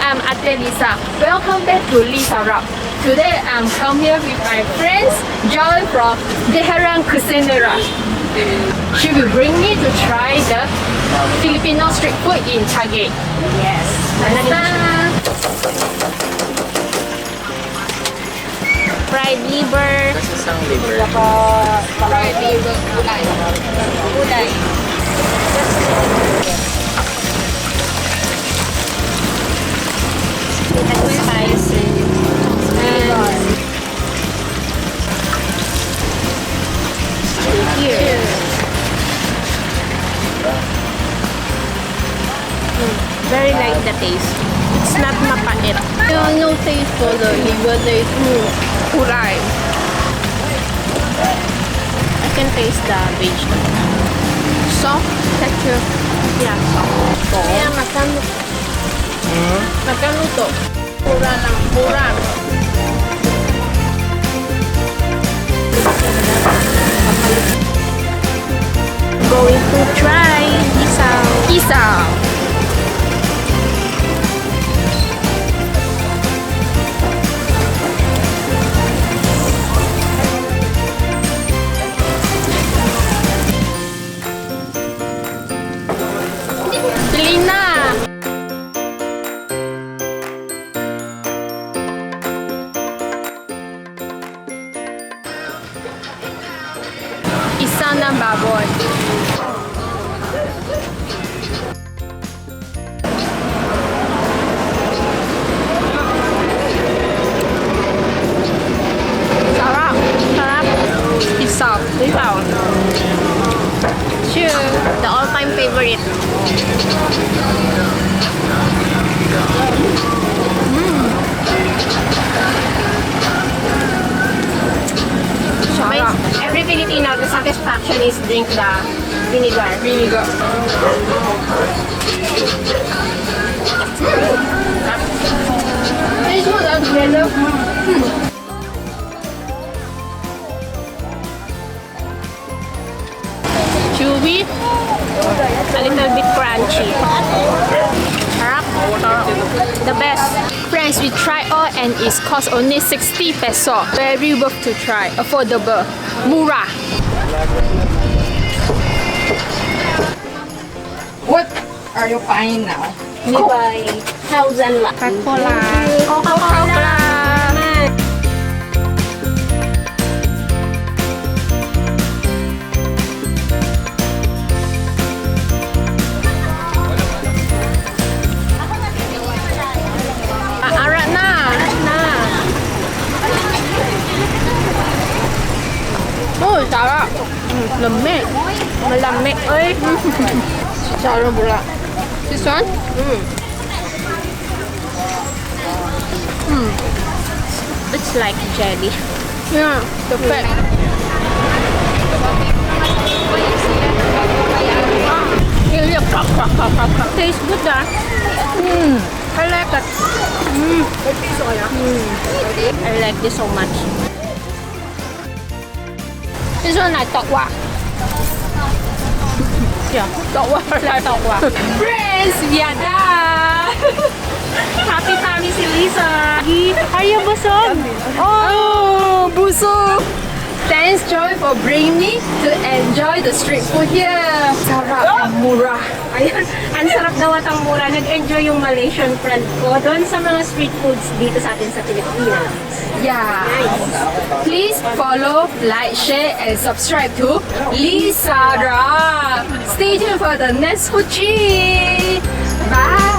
I'm Ate Lisa. Welcome back to Lisarap. Today I'm come here with my friends Joy from Teheran Cuisinera. She will bring me to try the Filipino street food in Taguig. Yes. Fried liver. Isang liver. Fried liver, gulay. Gulay. Spicy. Here. Very like the taste. It's not mapait. No taste for the liver. There is kulay. I can taste the vegetable. Soft texture. Yeah, soft. Kaya magkano? Magkano to? Mura lang. Mura. Going to try isaw. Isaw. Lina. Isa ng baboy. Sarap. Sarap. Isaw. Isaw. Sure. The all-time favorite. Sarap. Every Filipino, the satisfaction is drink the vinegar. Vinegar. This one is yellow. Chewy. A little bit crunchy. Sarap. The best. Friends, we try all and it costs only 60 peso. Very worth to try. Affordable. Mura. What are you buying now? We buy 1,000 lang. Coca-Cola. Coca-Cola. Ara na. Oh, sarap. Lamig. Malamig. Ay. Sarap pula. This one? It's like jelly. Yeah, perfect. Tastes good ah. I like it. I like this so much. This one like tokwa. Yeah. Tokwa like tokwa. Friends, we are done. Happy tummy si Lisa. Are you busog? Oh, busog. Thanks, Joy, for bringing me to enjoy the street food here. Sarap and mura. Ayun. Ang sarap daw at ang mura. Nag-enjoy yung Malaysian friend ko doon sa mga street foods dito sa atin sa Pilipinas. Yeah. Please follow, like, share, and subscribe to Lisarap. Stay tuned for the next food trip. Bye.